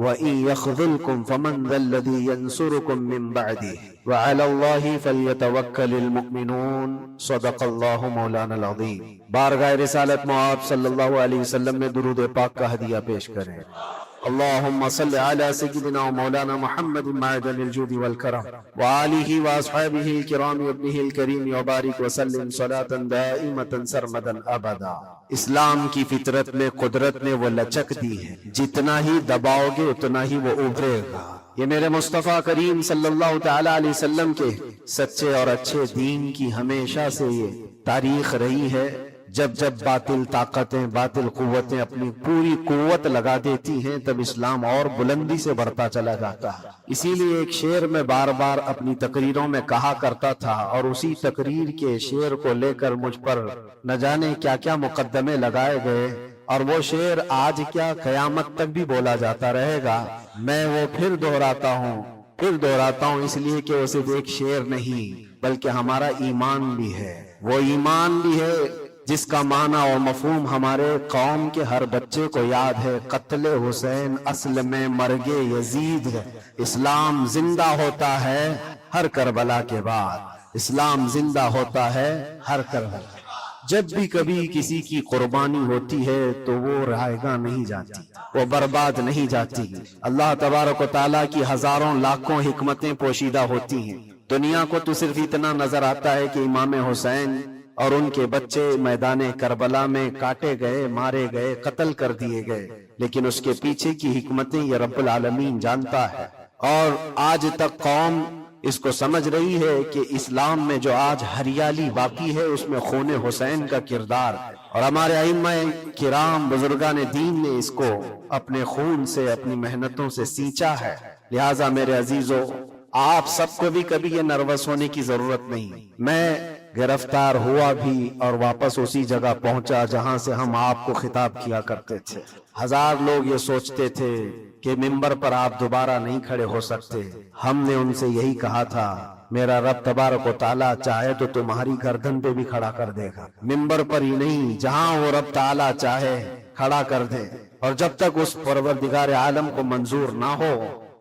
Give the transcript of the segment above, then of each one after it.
وَإِن يَخْذُلْكُمْ فَمَنْ ذَا الَّذِي يَنْصُرُكُمْ مِنْ بَعْدِهِ وَعَلَى اللَّهِ فَلْيَتَوَكَّلِ الْمُؤْمِنُونَ صدق اللہ مولانا العظیم۔ بارگاہ رسالت میں آپ صلی اللہ علیہ وسلم میں درود پاک کا ہدیہ پیش کریں۔ اللہم صل علی سیدنا و مولانا محمد معدن الجود والکرم وآلہ واصحابہ الکرام وابنہ الکریم وبارک وسلم صلاۃ دائمۃ سرمدا ابدا۔ اسلام کی فطرت میں قدرت نے وہ لچک دی ہے، جتنا ہی دباؤ گے اتنا ہی وہ ابھرے گا۔ یہ میرے مصطفیٰ کریم صلی اللہ تعالی علیہ وسلم کے سچے اور اچھے دین کی ہمیشہ سے یہ تاریخ رہی ہے۔ جب جب باطل طاقتیں، باطل قوتیں اپنی پوری قوت لگا دیتی ہیں، تب اسلام اور بلندی سے بڑھتا چلا جاتا ہے۔ اسی لیے ایک شعر میں بار بار اپنی تقریروں میں کہا کرتا تھا، اور اسی تقریر کے شعر کو لے کر مجھ پر نہ جانے کیا کیا مقدمے لگائے گئے، اور وہ شعر آج کیا قیامت تک بھی بولا جاتا رہے گا۔ میں وہ پھر دہراتا ہوں اس لیے کہ وہ صرف ایک شعر نہیں بلکہ ہمارا ایمان بھی ہے۔ وہ ایمان بھی ہے جس کا معنی و مفہوم ہمارے قوم کے ہر بچے کو یاد ہے۔ قتل حسین اصل میں مرگ یزید ہے، اسلام زندہ ہوتا ہے ہر کربلا کے بعد، اسلام زندہ ہوتا ہے ہر کربلا۔ جب بھی کبھی کسی کی قربانی ہوتی ہے تو وہ رائیگاں نہیں جاتی، وہ برباد نہیں جاتی۔ اللہ تبارک و تعالیٰ کی ہزاروں لاکھوں حکمتیں پوشیدہ ہوتی ہیں۔ دنیا کو تو صرف اتنا نظر آتا ہے کہ امام حسین اور ان کے بچے میدان کربلا میں کاٹے گئے، مارے گئے، قتل کر دیے گئے، لیکن اس کے پیچھے کی حکمتیں یہ رب العالمین جانتا ہے۔ اور آج تک قوم اس کو سمجھ رہی ہے کہ اسلام میں جو آج ہریالی باقی ہے اس میں خون حسین کا کردار ہے، اور ہمارے ائمہ کرام بزرگان دین نے اس کو اپنے خون سے، اپنی محنتوں سے سینچا ہے۔ لہٰذا میرے عزیزو، آپ سب کو بھی کبھی یہ نروس ہونے کی ضرورت نہیں۔ میں گرفتار ہوا بھی اور واپس اسی جگہ پہنچا جہاں سے ہم آپ کو خطاب کیا کرتے تھے۔ ہزار لوگ یہ سوچتے تھے کہ ممبر پر آپ دوبارہ نہیں کھڑے ہو سکتے۔ ہم نے ان سے یہی کہا تھا، میرا رب تبارک و تعالیٰ چاہے تو تمہاری گردن پہ بھی کھڑا کر دے گا، ممبر پر ہی نہیں، جہاں وہ رب تعالیٰ چاہے کھڑا کر دے۔ اور جب تک اس پروردگار عالم کو منظور نہ ہو،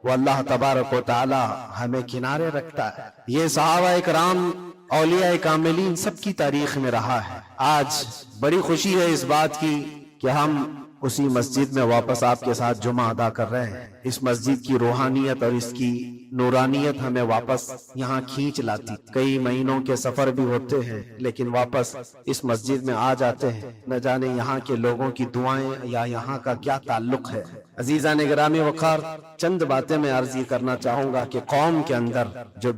وہ اللہ تبارک و تعالیٰ ہمیں کنارے رکھتا ہے۔ یہ صحابہ اکرام، اولیاء کاملین سب کی تاریخ میں رہا ہے۔ آج بڑی خوشی ہے اس بات کی کہ ہم اسی مسجد میں واپس آپ کے ساتھ جمعہ ادا کر رہے ہیں۔ اس مسجد کی روحانیت اور اس کی نورانیت ہمیں واپس یہاں کھینچ لاتی۔ کئی مہینوں کے سفر بھی ہوتے ہیں لیکن واپس اس مسجد میں آ جاتے ہیں۔ نہ جانے یہاں کے لوگوں کی دعائیں یا یہاں کا کیا تعلق ہے۔ عزیزان گرامی وقار، چند باتیں میں عرض یہ کرنا چاہوں گا کہ قوم کے اندر جو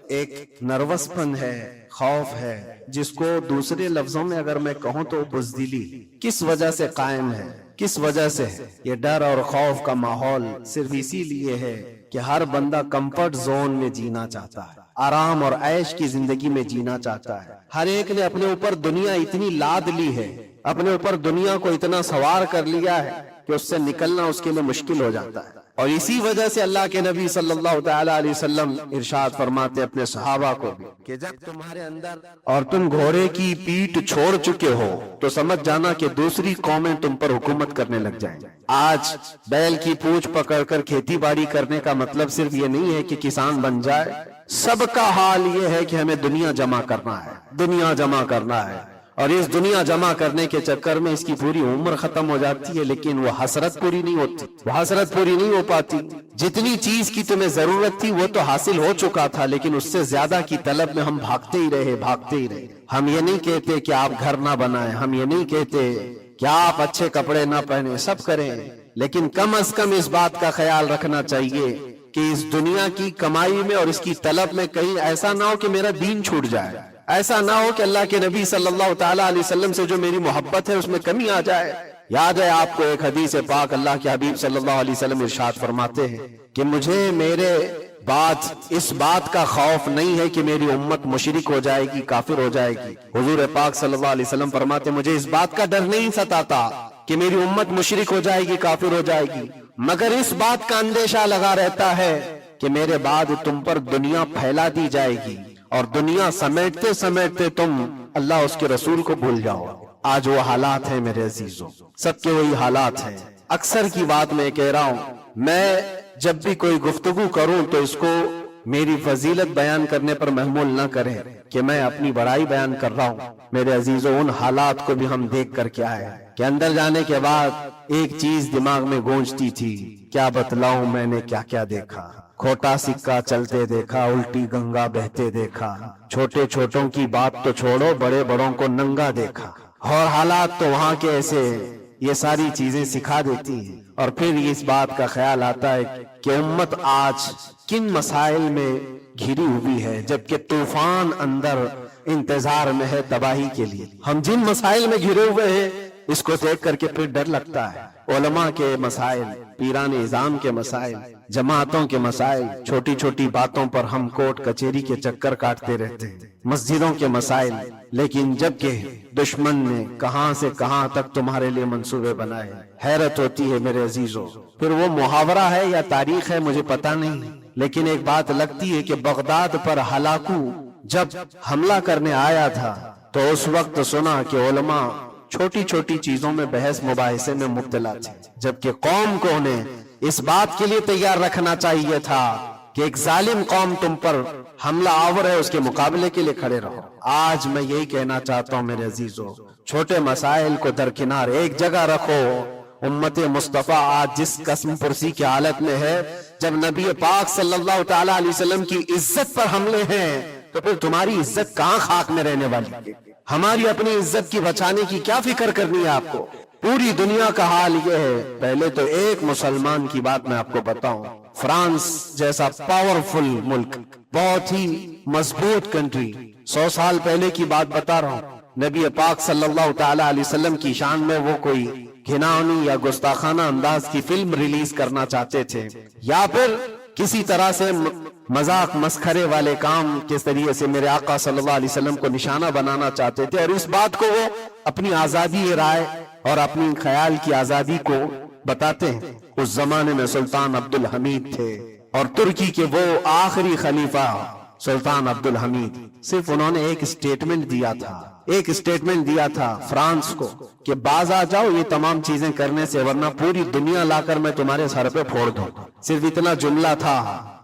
ایک نروس پن ہے، خوف ہے، جس کو دوسرے لفظوں میں اگر میں کہوں تو بزدلی، کس وجہ سے قائم ہے، کس وجہ سے یہ ڈر اور خوف کا ماحول؟ صرف اسی لیے ہے کہ ہر بندہ کمفرٹ زون میں جینا چاہتا ہے، آرام اور عیش کی زندگی میں جینا چاہتا ہے۔ ہر ایک نے اپنے اوپر دنیا اتنی لاد لی ہے، اپنے اوپر دنیا کو اتنا سوار کر لیا ہے کہ اس سے نکلنا اس کے لیے مشکل ہو جاتا ہے۔ اور اسی وجہ سے اللہ کے نبی صلی اللہ تعالی علیہ وسلم ارشاد فرماتے اپنے صحابہ کو بھی کہ جب تمہارے اندر اور تم گھوڑے کی پیٹھ چھوڑ چکے ہو تو سمجھ جانا کہ دوسری قومیں تم پر حکومت کرنے لگ جائیں۔ آج بیل کی پونچھ پکڑ کر کھیتی باڑی کرنے کا مطلب صرف یہ نہیں ہے کہ کسان بن جائے، سب کا حال یہ ہے کہ ہمیں دنیا جمع کرنا ہے، دنیا جمع کرنا ہے۔ اور اس دنیا جمع کرنے کے چکر میں اس کی پوری عمر ختم ہو جاتی ہے، لیکن وہ حسرت پوری نہیں ہوتی، وہ حسرت پوری نہیں ہو پاتی۔ جتنی چیز کی تمہیں ضرورت تھی وہ تو حاصل ہو چکا تھا، لیکن اس سے زیادہ کی طلب میں ہم بھاگتے ہی رہے۔ ہم یہ نہیں کہتے کہ آپ گھر نہ بنائیں، ہم یہ نہیں کہتے کہ آپ اچھے کپڑے نہ پہنیں، سب کریں، لیکن کم از کم اس بات کا خیال رکھنا چاہیے کہ اس دنیا کی کمائی میں اور اس کی طلب میں کہیں ایسا نہ ہو کہ میرا دین چھوٹ جائے، ایسا نہ ہو کہ اللہ کے نبی صلی اللہ تعالی علیہ وسلم سے جو میری محبت ہے اس میں کمی آ جائے۔ یاد ہے آپ کو ایک حدیث پاک، اللہ کے حبیب صلی اللہ علیہ وسلم ارشاد فرماتے ہیں کہ مجھے میرے بعد اس بات کا خوف نہیں ہے کہ میری امت مشرک ہو جائے گی، کافر ہو جائے گی۔ حضور پاک صلی اللہ علیہ وسلم فرماتے ہیں مجھے اس بات کا ڈر نہیں ستاتا کہ میری امت مشرک ہو جائے گی، کافر ہو جائے گی، مگر اس بات کا اندیشہ لگا رہتا ہے کہ میرے بعد تم پر دنیا پھیلا دی جائے گی اور دنیا سمیٹتے سمیٹتے تم اللہ اس کے رسول کو بھول جاؤ۔ آج وہ حالات ہیں میرے عزیزوں، سب کے وہی حالات ہیں۔ اکثر کی بات میں کہہ رہا ہوں، میں جب بھی کوئی گفتگو کروں تو اس کو میری فضیلت بیان کرنے پر محمول نہ کریں کہ میں اپنی بڑائی بیان کر رہا ہوں۔ میرے عزیزوں، ان حالات کو بھی ہم دیکھ کر کے آئے کہ اندر جانے کے بعد ایک چیز دماغ میں گونجتی تھی، کیا بتلاؤں میں نے کیا کیا دیکھا۔ کھوٹا سکہ چلتے دیکھا، الٹی گنگا بہتے دیکھا، چھوٹے چھوٹوں کی بات تو چھوڑو، بڑے بڑوں کو ننگا دیکھا، اور حالات تو وہاں کے ایسے، یہ ساری چیزیں سکھا دیتی ہیں۔ اور پھر اس بات کا خیال آتا ہے کہ امت آج کن مسائل میں گھری ہوئی ہے، جبکہ طوفان اندر انتظار میں ہے تباہی کے لیے۔ ہم جن مسائل میں گھرے ہوئے ہیں اس کو دیکھ کر کے پھر ڈر لگتا ہے۔ علماء کے مسائل، پیران اعظام کے مسائل، جماعتوں کے مسائل، چھوٹی چھوٹی باتوں پر ہم کورٹ کچہری کے چکر کاٹتے رہتے ہیں، مسجدوں کے مسائل، لیکن جبکہ دشمن نے کہاں سے کہاں تک تمہارے لیے منصوبے بنائے۔ حیرت ہوتی ہے میرے عزیزوں۔ پھر وہ محاورہ ہے یا تاریخ ہے مجھے پتا نہیں، لیکن ایک بات لگتی ہے کہ بغداد پر ہلاکو جب حملہ کرنے آیا تھا تو اس وقت سنا کہ علماء چھوٹی چھوٹی چیزوں میں بحث مباحثے میں مبتلا تھے، جبکہ قوم کو انہیں اس بات کے لیے تیار رکھنا چاہیے تھا کہ ایک ظالم قوم تم پر حملہ آور ہے، اس کے مقابلے کے لیے کھڑے رہو۔ آج میں یہی کہنا چاہتا ہوں میرے عزیزوں، چھوٹے مسائل کو درکنار ایک جگہ رکھو۔ امت مصطفیٰ آج جس قسم پرسی کی حالت میں ہے، جب نبی پاک صلی اللہ تعالی علیہ وسلم کی عزت پر حملے ہیں تو پھر تمہاری عزت کہاں خاک میں رہنے والی ہے؟ ہماری اپنی عزت کی بچانے کی کیا فکر کرنی ہے آپ کو؟ پوری دنیا کا حال یہ ہے۔ پہلے تو ایک مسلمان کی بات میں آپ کو بتاؤں، فرانس جیسا پاورفل ملک، بہت ہی مضبوط کنٹری، 100 سال پہلے کی بات بتا رہا ہوں، نبی پاک صلی اللہ تعالی علیہ وسلم کی شان میں وہ کوئی گھناؤنی یا گستاخانہ انداز کی فلم ریلیز کرنا چاہتے تھے، یا پھر کسی طرح سے مذاق مسخرے والے کام کے ذریعے سے میرے آقا صلی اللہ علیہ وسلم کو نشانہ بنانا چاہتے تھے، اور اس بات کو وہ اپنی آزادی رائے اور اپنی خیال کی آزادی کو بتاتے ہیں۔ اس زمانے میں سلطان عبد الحمید تھے، اور ترکی کے وہ آخری خلیفہ سلطان عبد الحمید، صرف انہوں نے ایک اسٹیٹمنٹ دیا تھا فرانس کو کہ باز آ جاؤ یہ تمام چیزیں کرنے سے، ورنہ پوری دنیا لا کر میں تمہارے سر پہ پھوڑ دوں۔ صرف اتنا جملہ تھا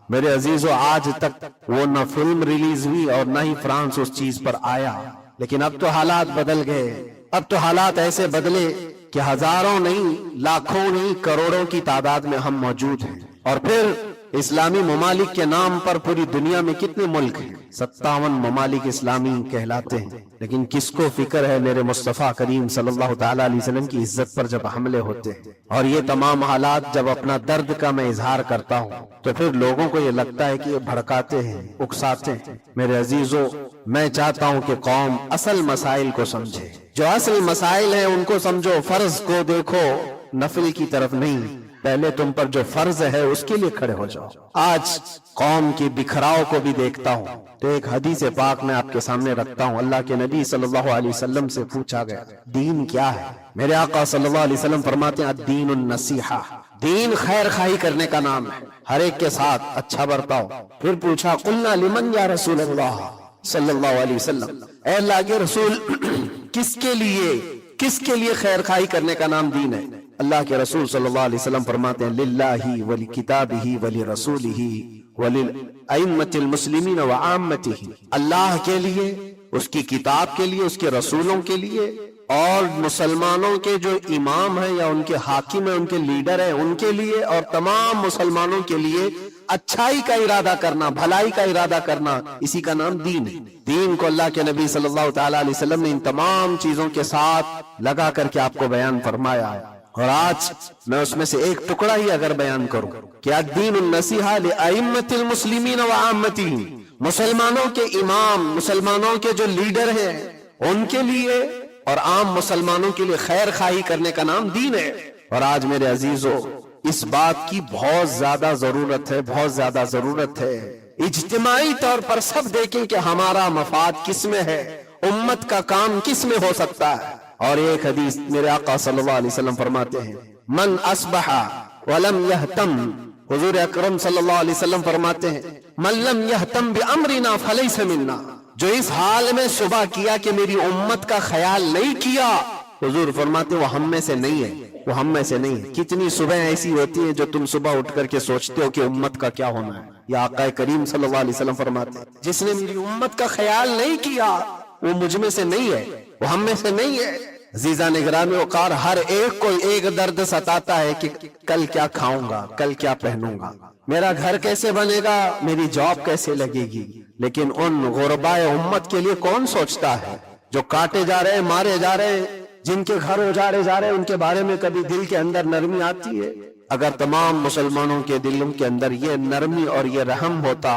میرے عزیزو۔ آج تک وہ نہ فلم ریلیز ہوئی اور نہ ہی فرانس اس چیز پر آیا، لیکن اب تو حالات بدل گئے۔ اب تو حالات ایسے بدلے کہ ہزاروں نہیں، لاکھوں نہیں، کروڑوں کی تعداد میں ہم موجود ہیں۔ اور پھر اسلامی ممالک کے نام پر پوری دنیا میں کتنے ملک ہیں؟ 57 ممالک اسلامی کہلاتے ہیں، لیکن کس کو فکر ہے میرے مصطفیٰ کریم صلی اللہ تعالی علیہ وسلم کی عزت پر جب حملے ہوتے ہیں؟ اور یہ تمام حالات جب اپنا درد کا میں اظہار کرتا ہوں تو پھر لوگوں کو یہ لگتا ہے کہ یہ بھڑکاتے ہیں، اکساتے ہیں۔ میرے عزیزو، میں چاہتا ہوں کہ قوم اصل مسائل کو سمجھے، جو اصل مسائل ہیں ان کو سمجھو، فرض کو دیکھو، نفل کی طرف نہیں۔ پہلے تم پر جو فرض ہے اس کے لیے کھڑے ہو جاؤ۔ آج قوم کی بکھراؤ کو بھی دیکھتا ہوں تو ایک حدیث پاک میں آپ کے سامنے رکھتا ہوں۔ اللہ کے نبی صلی اللہ علیہ وسلم سے پوچھا گیا دین کیا ہے؟ میرے آقا صلی اللہ علیہ وسلم فرماتے ہیں الدین النصیحہ، دین خیر خواہی کرنے کا نام ہے، ہر ایک کے ساتھ اچھا برتاؤ۔ پھر پوچھا قلنا لمن یا رسول اللہ صلی اللہ علیہ وسلم، اے اللہ کے رسول کس کے لیے خیر خواہی کرنے کا نام دین ہے؟ اللہ کے رسول صلی اللہ علیہ وسلم فرماتے ہیں للہ ولکتابہ ولرسولہ وللائمۃ المسلمین وعامتہ، اللہ کے لیے، اس کی کتاب کے لیے، اس کے رسولوں کے لیے، اور مسلمانوں کے جو امام ہیں یا ان کے حاکم ہیں، ان کے لیڈر ہیں، ان کے لیے، اور تمام مسلمانوں کے لیے اچھائی کا ارادہ کرنا، بھلائی کا ارادہ کرنا، اسی کا نام دین ہے۔ دین کو اللہ کے نبی صلی اللہ تعالی علیہ وسلم نے ان تمام چیزوں کے ساتھ لگا کر کے آپ کو بیان فرمایا ہے۔ اور آج میں اس میں سے ایک ٹکڑا ہی اگر بیان کروں کہ الدین النصیحہ لائمۃ المسلمین وعامتہم، مسلمانوں کے امام، مسلمانوں کے جو لیڈر ہیں ان کے لیے اور عام مسلمانوں کے لیے خیر خواہی کرنے کا نام دین ہے۔ اور آج میرے عزیزو اس بات کی بہت زیادہ ضرورت ہے، بہت زیادہ ضرورت ہے۔ اجتماعی طور پر سب دیکھیں کہ ہمارا مفاد کس میں ہے، امت کا کام کس میں ہو سکتا ہے۔ اور ایک حدیث میرے آقا صلی اللہ علیہ وسلم فرماتے ہیں من اصبح ولم یہتم، حضور اکرم صلی اللہ علیہ وسلم فرماتے ہیں من لم یہتم بامرنا فلیس منا، جو اس حال میں صبح کیا کہ میری امت کا خیال نہیں کیا، حضور فرماتے وہ ہم میں سے نہیں ہے، وہ ہم میں سے نہیں ہے۔ کتنی صبح ایسی ہوتی ہیں جو تم صبح اٹھ کر کے سوچتے ہو کہ امت کا کیا ہونا ہے۔ یا آقا کریم صلی اللہ علیہ وسلم فرماتے ہیں جس نے میری امت کا خیال نہیں کیا وہ مجھ میں سے نہیں ہے، وہ ہم میں سے نہیں ہے۔ عزیزان گرامی وقار، ہر ایک کو ایک درد ستاتا ہے کہ کل کیا کھاؤں گا، کل کیا پہنوں گا، میرا گھر کیسے بنے گا، میری جاب کیسے لگے گی۔ لیکن ان غربائے امت کے لیے کون سوچتا ہے جو کاٹے جا رہے ہیں، مارے جا رہے ہیں، جن کے گھر اجاڑے جا رہے ہیں، ان کے بارے میں کبھی دل کے اندر نرمی آتی ہے؟ اگر تمام مسلمانوں کے دلوں کے اندر یہ نرمی اور یہ رحم ہوتا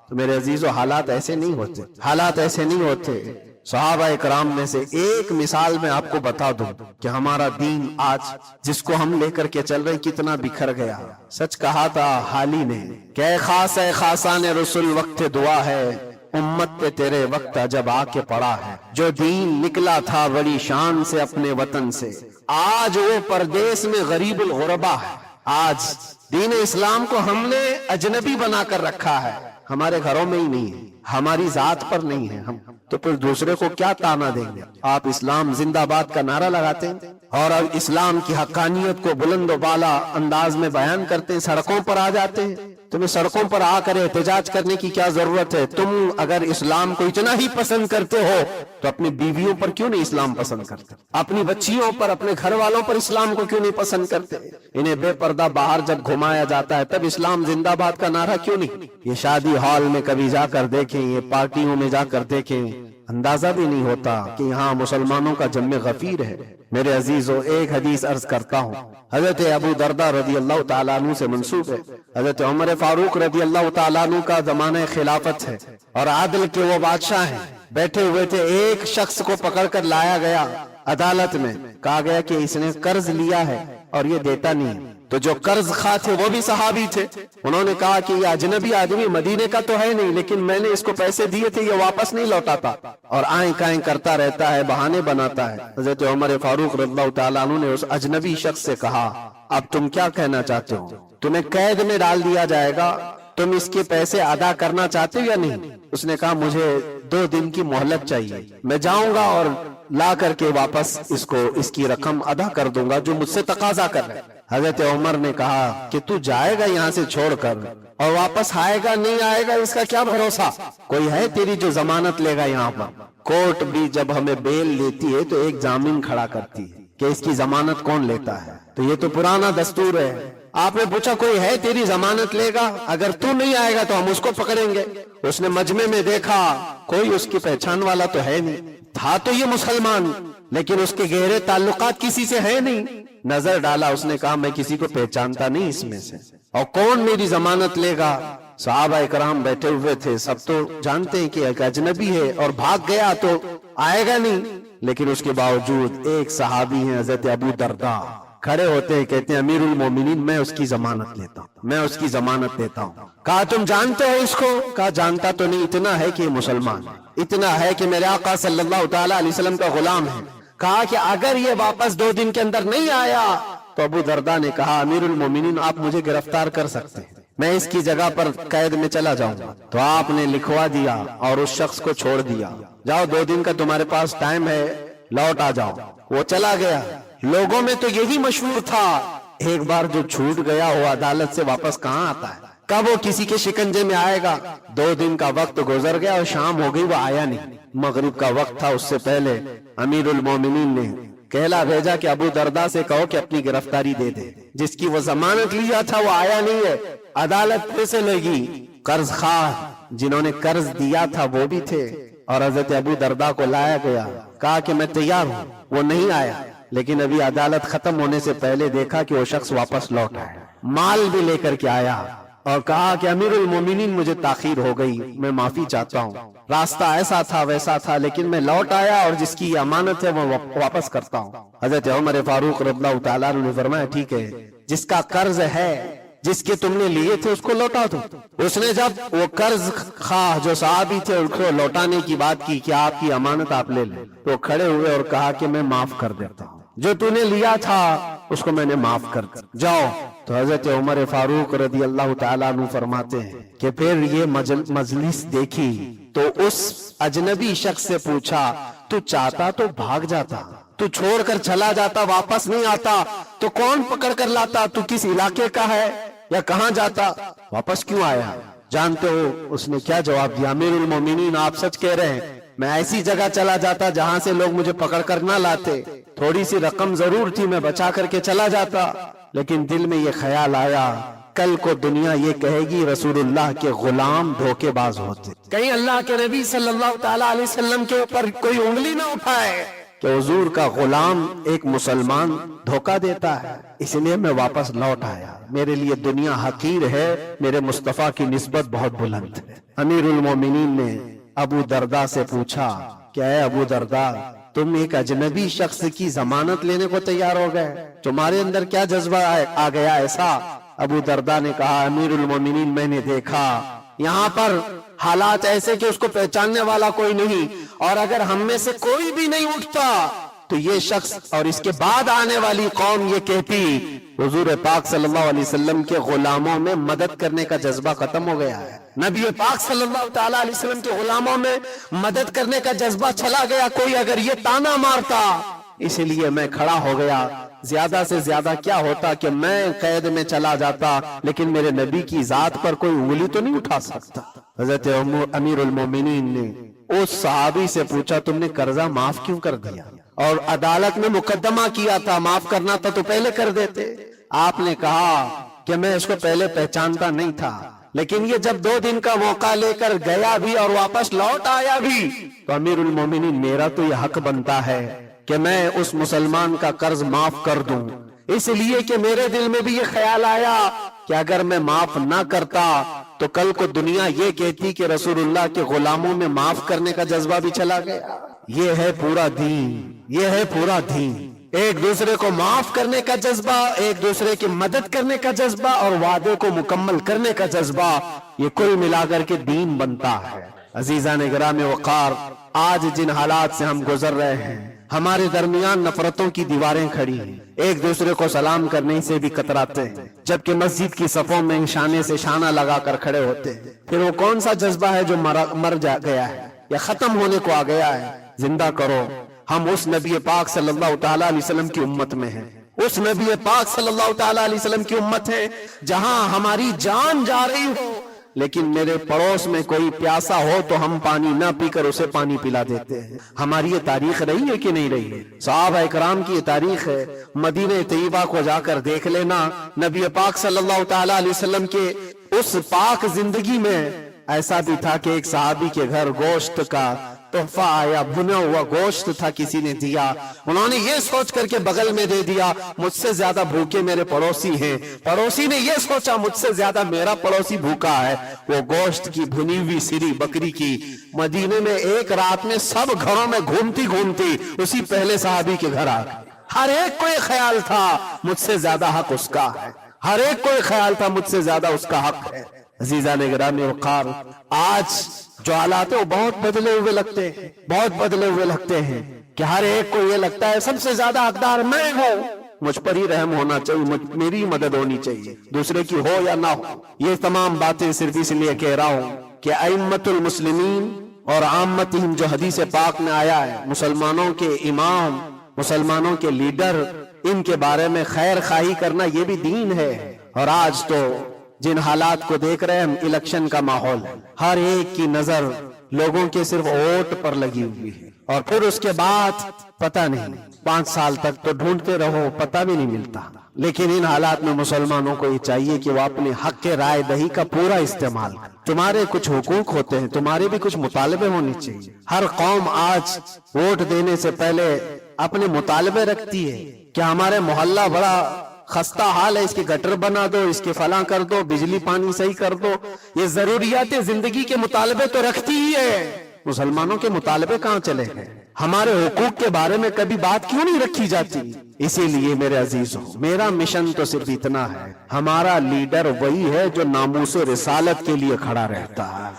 تو میرے عزیزو حالات ایسے نہیں ہوتے، حالات ایسے نہیں ہوتے۔ صحابہ اکرام میں سے ایک مثال میں آپ کو بتا دوں کہ ہمارا دین آج جس کو ہم لے کر کے چل رہے ہیں کتنا بکھر گیا۔ سچ کہا تھا حالی نے کہ اے خاص ہے خاصان رسول وقت دعا ہے، امت پہ تیرے وقت عجب آ کے پڑا ہے۔ جو دین نکلا تھا بڑی شان سے اپنے وطن سے، آج وہ پردیس میں غریب الغربا ہے۔ آج دین اسلام کو ہم نے اجنبی بنا کر رکھا ہے، ہمارے گھروں میں ہی نہیں ہے، ہماری ذات پر نہیں ہے، ہم تو پھر دوسرے کو کیا تانا دیں گے؟ آپ اسلام زندہ باد کا نعرہ لگاتے ہیں اور اب اسلام کی حقانیت کو بلند و بالا انداز میں بیان کرتے ہیں، سڑکوں پر آ جاتے ہیں۔ تمہیں سڑکوں پر آ کر احتجاج کرنے کی کیا ضرورت ہے؟ تم اگر اسلام کو اتنا ہی پسند کرتے ہو تو اپنی بیویوں پر کیوں نہیں اسلام پسند کرتے؟ اپنی بچیوں پر، اپنے گھر والوں پر اسلام کو کیوں نہیں پسند کرتے؟ انہیں بے پردہ باہر جب گھمایا جاتا ہے تب اسلام زندہ باد کا نعرہ کیوں نہیں؟ یہ شادی ہال میں کبھی جا کر دیکھیں، یہ پارٹیوں میں جا کر دیکھیں، اندازہ بھی نہیں ہوتا کہ یہاں مسلمانوں کا جم غفیر ہے۔ میرے عزیزو، ایک حدیث عرض کرتا ہوں، حضرت ابو درداء رضی اللہ تعالیٰ عنہ سے منسوب ہے۔ حضرت عمر فاروق رضی اللہ تعالیٰ عنہ کا زمانہ خلافت ہے اور عادل کے وہ بادشاہ ہیں، بیٹھے ہوئے تھے، ایک شخص کو پکڑ کر لایا گیا عدالت میں، کہا گیا کہ اس نے قرض لیا ہے اور یہ دیتا نہیں۔ تو جو قرض خواہ تھے وہ بھی صحابی تھے، انہوں نے کہا کہ یہ اجنبی آدمی مدینے کا تو ہے نہیں، لیکن میں نے اس کو پیسے دیے تھے، یہ واپس نہیں لوٹاتا اور آئیں کائیں کرتا رہتا ہے، بہانے بناتا ہے۔ حضرت عمر فاروق رضی اللہ تعالیٰ عنہ نے اس اجنبی شخص سے کہا اب تم کیا کہنا چاہتے ہو؟ تمہیں قید میں ڈال دیا جائے گا، تم اس کے پیسے ادا کرنا چاہتے ہو یا نہیں؟ اس نے کہا مجھے 2 دن کی مہلت چاہیے، میں جاؤں گا اور لا کر کے واپس اس کی رقم ادا کر دوں گا جو مجھ سے تقاضا کر رہے۔ حضرت عمر نے کہا کہ تو جائے گا یہاں سے چھوڑ کر اور واپس آئے گا نہیں آئے گا اس کا کیا بھروسہ؟ کوئی ہے تیری جو ضمانت لے گا یہاں پر؟ کورٹ بھی جب ہمیں بیل لیتی ہے تو ایک ضامن کھڑا کرتی ہے کہ اس کی ضمانت کون لیتا ہے، تو یہ تو پرانا دستور ہے۔ آپ نے پوچھا کوئی ہے تیری ضمانت لے گا؟ اگر تو نہیں آئے گا تو ہم اس کو پکڑیں گے۔ اس نے مجمع میں دیکھا کوئی اس کی پہچان والا تو ہے نہیں، تھا تو یہ مسلمان لیکن اس کے گہرے تعلقات کسی سے ہے نہیں۔ نظر ڈالا، اس نے کہا میں کسی کو پہچانتا نہیں اس میں سے، اور کون میری ضمانت لے گا؟ صحابہ اکرام بیٹھے ہوئے تھے، سب تو جانتے ہیں کہ ایک اجنبی ہے اور بھاگ گیا تو آئے گا نہیں، لیکن اس کے باوجود ایک صحابی ہیں حضرت ابو درداء، کھڑے ہوتے ہیں، کہتے ہیں امیر المومنین میں اس کی ضمانت لیتا ہوں، میں اس کی ضمانت لیتا ہوں۔ کہا تم جانتے ہو اس کو؟ کہا جانتا تو نہیں، اتنا ہے کہ یہ مسلمان ہے، اتنا ہے کہ میرے آقا صلی اللہ تعالیٰ علیہ وسلم کا غلام ہے۔ کہا کہ اگر یہ واپس 2 دن کے اندر نہیں آیا تو ابو درداء نے کہا امیر المومنین آپ مجھے گرفتار کر سکتے ہیں، میں اس کی جگہ پر قید میں چلا جاؤں گا۔ تو آپ نے لکھوا دیا اور اس شخص کو چھوڑ دیا، جاؤ 2 دن کا تمہارے پاس ٹائم ہے، لوٹ آ جاؤ۔ وہ چلا گیا۔ لوگوں میں تو یہی مشہور تھا ایک بار جو چھوٹ گیا وہ عدالت سے واپس کہاں آتا ہے؟ کب وہ کسی کے شکنجے میں آئے گا؟ 2 دن کا وقت گزر گیا اور شام ہو گئی، وہ آیا نہیں۔ مغرب کا وقت تھا، اس سے پہلے امیر المومنین نے کہلا بھیجا کہ ابو درداء سے کہو کہ اپنی گرفتاری دے دے، جس کی وہ ضمانت لیا تھا وہ آیا نہیں ہے۔ عدالت پیسے لگی، قرض خواہ جنہوں نے قرض دیا تھا وہ بھی تھے، اور حضرت ابو درداء کو لایا گیا، کہا کہ میں تیار ہوں، وہ نہیں آیا۔ لیکن ابھی عدالت ختم ہونے سے پہلے دیکھا کہ وہ شخص واپس لوٹ آیا، مال بھی لے کر کے آیا، اور کہا کہ امیر المومنین مجھے تاخیر ہو گئی، میں معافی چاہتا ہوں، راستہ ایسا تھا ویسا تھا، لیکن میں لوٹ آیا اور جس کی امانت ہے وہ واپس کرتا ہوں۔ حضرت عمر فاروق رضی اللہ تعالیٰ عنہ نے فرمایا ٹھیک ہے، جس کا قرض ہے، جس کے تم نے لیے تھے اس کو لوٹا دو۔ اس نے جب وہ قرض خواہ جو صحابی تھے ان کو لوٹانے کی بات کی کہ آپ کی امانت آپ لے لیں، تو کھڑے ہوئے اور کہا کہ میں معاف کر دیتا ہوں، جو تو نے لیا تھا اس کو میں نے معاف کر دیا، جاؤ۔ تو حضرت عمر فاروق رضی اللہ تعالیٰ عنہ فرماتے ہیں کہ پھر یہ مجلس دیکھی تو اس اجنبی شخص سے پوچھا تو چاہتا تو بھاگ جاتا، تو چھوڑ کر چلا جاتا، واپس نہیں آتا تو کون پکڑ کر لاتا؟ تو کس علاقے کا ہے یا کہاں جاتا؟ واپس کیوں آیا؟ جانتے ہو اس نے کیا جواب دیا؟ امیر المومنین آپ سچ کہہ رہے ہیں، میں ایسی جگہ چلا جاتا جہاں سے لوگ مجھے پکڑ کر نہ لاتے، تھوڑی سی رقم ضرور تھی، میں بچا کر کے چلا جاتا، لیکن دل میں یہ خیال آیا کل کو دنیا یہ کہے گی رسول اللہ کے غلام دھوکے باز ہوتے، کہیں اللہ کے نبی صلی اللہ تعالی علیہ وسلم کے اوپر کوئی انگلی نہ اٹھائے کہ حضور کا غلام ایک مسلمان دھوکہ دیتا ہے۔ اس لیے میں واپس لوٹ آیا، میرے لیے دنیا حقیر ہے، میرے مصطفیٰ کی نسبت بہت بلند ہے۔ امیر المومنین نے ابو درداء سے پوچھا کہ اے ابو درداء، تم ایک اجنبی شخص کی ضمانت لینے کو تیار ہو گئے، تمہارے اندر کیا جذبہ آ گیا ایسا؟ ابو درداء نے کہا امیر المومنین میں نے دیکھا یہاں پر حالات ایسے کہ اس کو پہچاننے والا کوئی نہیں، اور اگر ہم میں سے کوئی بھی نہیں اٹھتا تو یہ شخص اور اس کے بعد آنے والی قوم یہ کہتی حضور پاک صلی اللہ علیہ وسلم کے غلاموں میں مدد کرنے کا جذبہ ختم ہو گیا ہے، نبی پاک صلی اللہ تعالی علیہ وسلم کے غلاموں میں مدد کرنے کا جذبہ چلا گیا، کوئی اگر یہ تانا مارتا، اسی لیے میں کھڑا ہو گیا۔ زیادہ سے زیادہ کیا ہوتا کہ میں قید میں چلا جاتا، لیکن میرے نبی کی ذات پر کوئی انگلی تو نہیں اٹھا سکتا۔ حضرت امیر المومنین نے اس صحابی سے پوچھا تم نے قرضہ معاف کیوں کر دیا؟ اور عدالت میں مقدمہ کیا تھا، معاف کرنا تھا تو پہلے کر دیتے۔ آپ نے کہا کہ میں اس کو پہلے پہچانتا نہیں تھا، لیکن یہ جب 2 دن کا موقع لے کر گیا بھی اور واپس لوٹ آیا بھی تو امیر المومنین میرا تو یہ حق بنتا ہے کہ میں اس مسلمان کا قرض معاف کر دوں، اس لیے کہ میرے دل میں بھی یہ خیال آیا کہ اگر میں معاف نہ کرتا تو کل کو دنیا یہ کہتی کہ رسول اللہ کے غلاموں میں معاف کرنے کا جذبہ بھی چلا گیا۔ یہ ہے پورا دین، یہ ہے پورا دین، ایک دوسرے کو معاف کرنے کا جذبہ، ایک دوسرے کی مدد کرنے کا جذبہ اور وعدے کو مکمل کرنے کا جذبہ، یہ کل ملا کر کے دین بنتا ہے۔ عزیزان گرامی وقار، آج جن حالات سے ہم گزر رہے ہیں، ہمارے درمیان نفرتوں کی دیواریں کھڑی ہیں، ایک دوسرے کو سلام کرنے سے بھی کتراتے ہیں، جبکہ مسجد کی صفوں میں شانے سے شانہ لگا کر کھڑے ہوتے ہیں۔ پھر وہ کون سا جذبہ ہے جو مر گیا ہے یا ختم ہونے کو آ گیا ہے؟ زندہ کرو۔ ہم اس نبی پاک صلی اللہ تعالیٰ علیہ وسلم کی امت میں ہیں، اس نبی پاک صلی اللہ تعالیٰ علیہ وسلم کی امت ہے جہاں ہماری جان جا رہی ہو لیکن میرے پڑوس میں کوئی پیاسا ہو تو ہم پانی نہ پی کر اسے پانی پلا دیتے ہیں۔ ہماری یہ تاریخ رہی ہے کہ نہیں رہی ہے؟ صحابہ اکرام کی یہ تاریخ ہے۔ مدینہ طیبہ کو جا کر دیکھ لینا، نبی پاک صلی اللہ تعالیٰ علیہ وسلم کے اس پاک زندگی میں ایسا بھی تھا کہ ایک صحابی کے گھر گوشت کا تحفہ آیا، بھنا ہوا گوشت تھا، کسی نے دیا، انہوں نے یہ سوچ کر کے بغل میں دے دیا مجھ سے زیادہ بھوکے میرے پڑوسی ہیں، پڑوسی نے یہ سوچا مجھ سے زیادہ میرا پڑوسی بھوکا ہے، وہ گوشت کی بھنی ہوئی سری بکری کی مدینے میں ایک رات میں سب گھروں میں گھومتی گھومتی اسی پہلے صحابی کے گھر آ گئی۔ ہر ایک کو یہ خیال تھا مجھ سے زیادہ حق اس کا ہے، ہر ایک کو یہ خیال تھا مجھ سے زیادہ اس کا حق ہے۔ عزیزان گرامی وقار، آج جو حالات ہیں وہ بہت بدلے ہوئے لگتے ہیں، بہت بدلے ہوئے لگتے ہیں کہ ہر ایک کو یہ لگتا ہے سب سے زیادہ حقدار میں ہوں، مجھ پر ہی رحم ہونا چاہیے، میری مدد ہونی چاہیے، دوسرے کی ہو یا نہ ہو۔ یہ تمام باتیں صرف اس لیے کہہ رہا ہوں کہ ائمۃ المسلمین اور عامتہم جو حدیث پاک میں آیا ہے، مسلمانوں کے امام، مسلمانوں کے لیڈر، ان کے بارے میں خیر خواہی کرنا یہ بھی دین ہے۔ اور آج تو جن حالات کو دیکھ رہے ہیں ہم، الیکشن کا ماحول ہے، ہر ایک کی نظر لوگوں کے صرف ووٹ پر لگی ہوئی ہے، اور پھر اس کے بعد پتہ نہیں 5 سال تک تو ڈھونڈتے رہو، پتہ بھی نہیں ملتا۔ لیکن ان حالات میں مسلمانوں کو یہ چاہیے کہ وہ اپنے حق کے رائے دہی کا پورا استعمال کریں۔ تمہارے کچھ حقوق ہوتے ہیں، تمہارے بھی کچھ مطالبے ہونے چاہیے۔ ہر قوم آج ووٹ دینے سے پہلے اپنے مطالبے رکھتی ہے کہ ہمارے محلہ بڑا خستہ حال ہے، اس کے گٹر بنا دو، اس کے فلاں کر دو، بجلی پانی صحیح کر دو۔ یہ ضروریات زندگی کے مطالبے تو رکھتی ہی ہے، مسلمانوں کے مطالبے کہاں چلے گئے؟ ہمارے حقوق کے بارے میں کبھی بات کیوں نہیں رکھی جاتی؟ اسی لیے میرے عزیزوں، میرا مشن تو صرف اتنا ہے، ہمارا لیڈر وہی ہے جو ناموس رسالت کے لیے کھڑا رہتا ہے۔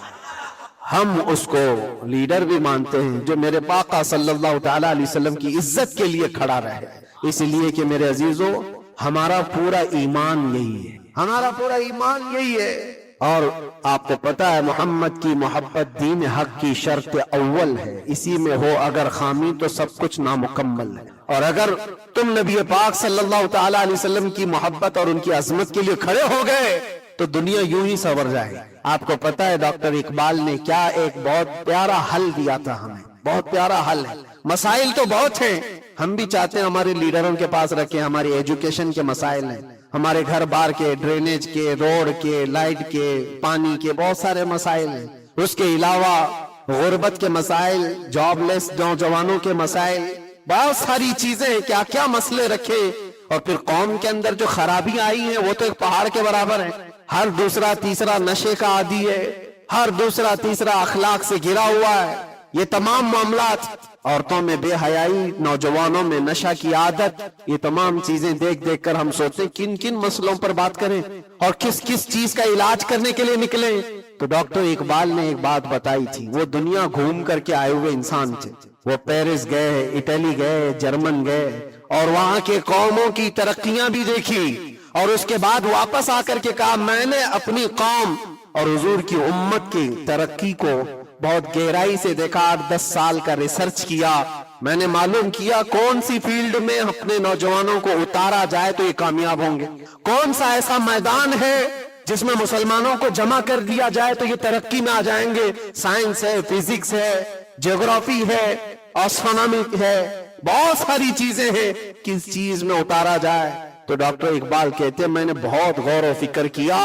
ہم اس کو لیڈر بھی مانتے ہیں جو میرے آقا صلی اللہ تعالی علیہ وسلم کی عزت کے لیے کھڑا رہے، اس لیے کہ میرے عزیزوں ہمارا پورا ایمان یہی ہے، ہمارا پورا ایمان یہی ہے اور آپ کو پتا ہے محمد کی محبت دین حق کی شرط اول ہے، اسی میں ہو اگر خامی تو سب کچھ نامکمل ہے۔ اور اگر تم نبی پاک صلی اللہ تعالی علیہ وسلم کی محبت اور ان کی عظمت کے لیے کھڑے ہو گئے تو دنیا یوں ہی سنور جائے۔ آپ کو پتا ہے ڈاکٹر اقبال نے کیا ایک بہت پیارا حل دیا تھا ہمیں، بہت پیارا حل ہے۔ مسائل تو بہت ہیں، ہم بھی چاہتے ہیں ہمارے لیڈروں کے پاس رکھیں، ہماری ایجوکیشن کے مسائل ہیں، ہمارے گھر بار کے، ڈرینیج کے، روڈ کے، لائٹ کے، پانی کے، بہت سارے مسائل ہیں۔ اس کے علاوہ غربت کے مسائل، جاب لیس نوجوانوں کے مسائل، بہت ساری چیزیں، کیا کیا مسئلے رکھے۔ اور پھر قوم کے اندر جو خرابیاں آئی ہیں وہ تو ایک پہاڑ کے برابر ہیں۔ ہر دوسرا تیسرا نشے کا عادی ہے، ہر دوسرا تیسرا اخلاق سے گھرا ہوا ہے۔ یہ تمام معاملات، عورتوں میں بے حیائی، نوجوانوں میں نشہ کی عادت، یہ تمام چیزیں دیکھ دیکھ کر ہم سوچتے ہیں کن کن مسئلوں پر بات کریں اور کس کس چیز کا علاج کرنے کے لیے نکلیں۔ تو ڈاکٹر اقبال نے ایک بات بتائی تھی، وہ دنیا گھوم کر کے آئے ہوئے انسان تھے، وہ پیرس گئے، اٹلی گئے، جرمن گئے اور وہاں کے قوموں کی ترقیاں بھی دیکھی، اور اس کے بعد واپس آ کر کے کہا میں نے اپنی قوم اور حضور کی امت کی ترقی کو بہت گہرائی سے دیکھا، 8-10 سال کا ریسرچ کیا، میں نے معلوم کیا کون سی فیلڈ میں اپنے نوجوانوں کو اتارا جائے تو یہ کامیاب ہوں گے، کون سا ایسا میدان ہے جس میں مسلمانوں کو جمع کر دیا جائے تو یہ ترقی میں آ جائیں گے۔ سائنس ہے، فزکس ہے، جغرافی ہے، اسٹرونومی ہے، بہت ساری چیزیں ہیں، کس چیز میں اتارا جائے۔ تو ڈاکٹر اقبال کہتے ہیں میں نے بہت غور و فکر کیا،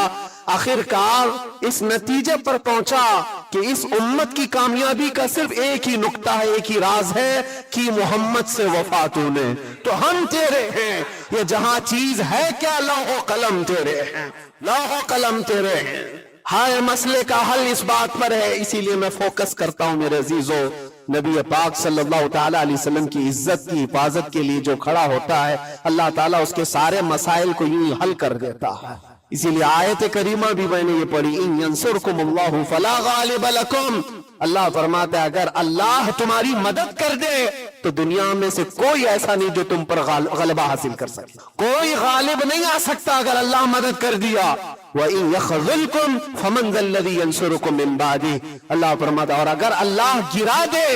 آخرکار اس نتیجے پر پہنچا کہ اس امت کی کامیابی کا صرف ایک ہی نقطہ ہے، ایک ہی راز ہے کہ محمد سے وفا تو نے، تو ہم تیرے ہیں، یہ جہاں چیز ہے کیا لوح و قلم تیرے ہیں، لوح و قلم تیرے ہیں۔ ہائے مسئلے کا حل اس بات پر ہے، اسی لیے میں فوکس کرتا ہوں میرے عزیزو، نبی پاک صلی اللہ تعالی علیہ وسلم کی عزت کی حفاظت کے لیے جو کھڑا ہوتا ہے اللہ تعالیٰ اس کے سارے مسائل کو یوں حل کر دیتا ہے۔ اسی لیے آیت کریمہ بھی میں نے یہ پڑھی، ان ینصرکم اللہ فلا غالب لکم، اللہ فرماتا ہے اگر اللہ تمہاری مدد کر دے تو دنیا میں سے کوئی ایسا نہیں جو تم پر غلبہ حاصل کر سکے، کوئی غالب نہیں آ سکتا اگر اللہ مدد کر دیا۔ وَإِن يَخْذُلْكُمْ فَمَنْ ذَا الَّذِي يَنْصُرُكُمْ مِنْ بَعْدِهِ، اللہ فرماتا ہے اور اگر اللہ گرا دے